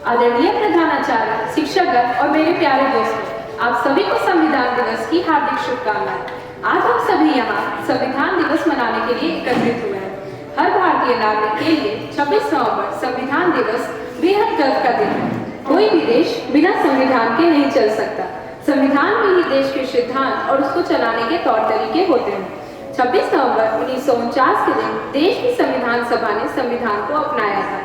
आदरणीय प्रधानाचार्य, शिक्षकगण और मेरे प्यारे दोस्तों, आप सभी को संविधान दिवस की हार्दिक शुभकामनाएं। आज हम सभी यहाँ संविधान दिवस मनाने के लिए एकत्रित हुए हैं। हर भारतीय नागरिक के लिए 26 नवंबर संविधान दिवस बेहद गर्व का दिन है। कोई भी देश बिना संविधान के नहीं चल सकता। संविधान में ही देश के सिद्धांत और उसको चलाने के तौर तरीके होते हैं। 26 नवंबर 1949 के दिन देश की संविधान सभा ने संविधान को अपनाया था।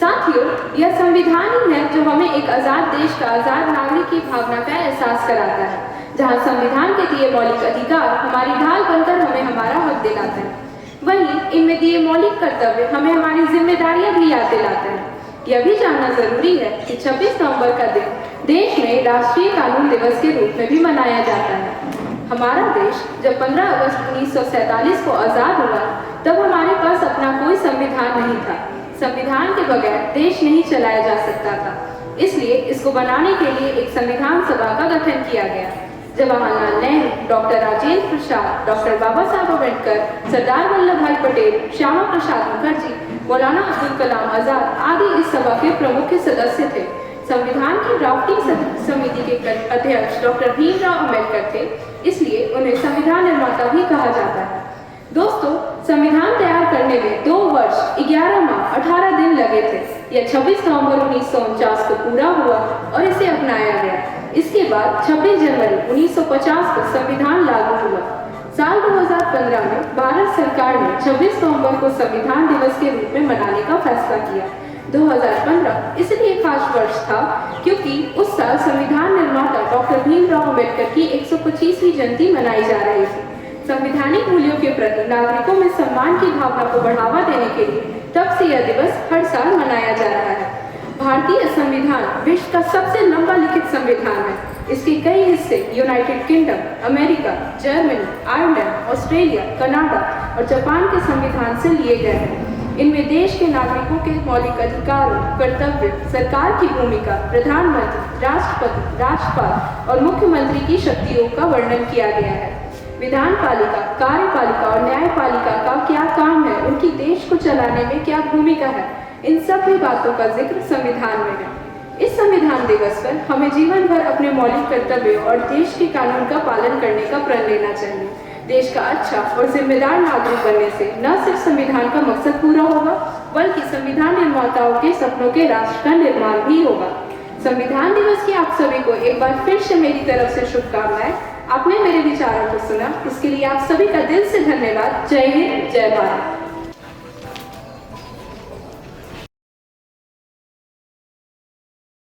साथियों, यह संविधान ही है जो हमें एक आजाद देश का आजाद नागरिक की भावना का एहसास कराता है, जहां संविधान के दिए मौलिक अधिकार हमारी ढाल बनकर हमें हमारा हक दिलाते हैं। वहीं इनमें दिए मौलिक कर्तव्य हमें हमारी जिम्मेदारियां भी याद दिलाते हैं। यह भी जानना जरूरी है कि 26 नवंबर का दिन देश में राष्ट्रीय कानून दिवस के रूप में भी मनाया जाता है। हमारा देश जब 15 अगस्त 1947 को आजाद हुआ, तब हमारे पास अपना कोई संविधान नहीं था। संविधान के बगैर देश नहीं चलाया जा सकता था, इसलिए इसको बनाने के लिए एक संविधान सभा का गठन किया गया। जवाहरलाल नेहरू, डॉक्टर राजेंद्र प्रसाद, डॉक्टर बाबा साहब अम्बेडकर, सरदार वल्लभ भाई पटेल, श्यामा प्रसाद मुखर्जी, मौलाना अब्दुल कलाम आजाद आदि इस सभा के प्रमुख सदस्य थे। संविधान की ड्राफ्टिंग समिति के अध्यक्ष डॉक्टर भीमराव अम्बेडकर थे, इसलिए उन्हें संविधान निर्माता भी कहा जाता है। दोस्तों, संविधान तैयार करने में 2 वर्ष 11 माह 18 दिन लगे थे। यह 26 नवंबर 1949 को पूरा हुआ और इसे अपनाया गया। इसके बाद 26 जनवरी 1950 को संविधान लागू हुआ। साल 2015 में भारत सरकार ने 26 नवंबर को संविधान दिवस के रूप में मनाने का फैसला किया। 2015 इसलिए खास वर्ष था क्योंकि उस साल संविधान निर्माता डॉक्टर भीमराव अम्बेडकर की 125वीं जयंती मनाई जा रही थी। संवैधानिक मूल्यों के प्रति नागरिकों में सम्मान की भावना को बढ़ावा देने के लिए तब से यह दिवस हर साल मनाया जा रहा है। भारतीय संविधान विश्व का सबसे लंबा लिखित संविधान है। इसके कई हिस्से United kingdom, America, Germany, Ireland, Australia, Canada और जापान के संविधान से लिए गए हैं। इनमें देश के नागरिकों के मौलिक अधिकारों, कर्तव्य, सरकार की भूमिका, प्रधानमंत्री, राष्ट्रपति, राज्यपाल और मुख्यमंत्री की शक्तियों का वर्णन किया गया है। विधान पालिका, कार्यपालिका और न्यायपालिका का क्या काम है, उनकी देश को चलाने में क्या भूमिका है, इन सभी बातों का जिक्र संविधान में है। इस संविधान दिवस पर हमें जीवन भर अपने मौलिक कर्तव्यों और देश के कानून का पालन करने का प्रण लेना चाहिए। देश का अच्छा और जिम्मेदार नागरिक बनने से न सिर्फ संविधान का मकसद पूरा होगा, बल्कि संविधान निर्माताओं के सपनों के राष्ट्र का निर्माण भी होगा। संविधान दिवस की आप सभी को एक बार फिर से मेरी तरफ से शुभकामनाएं। आपने मेरे विचारों को सुना, इसके लिए आप सभी का दिल से धन्यवाद। जय हिंद, जय भारत।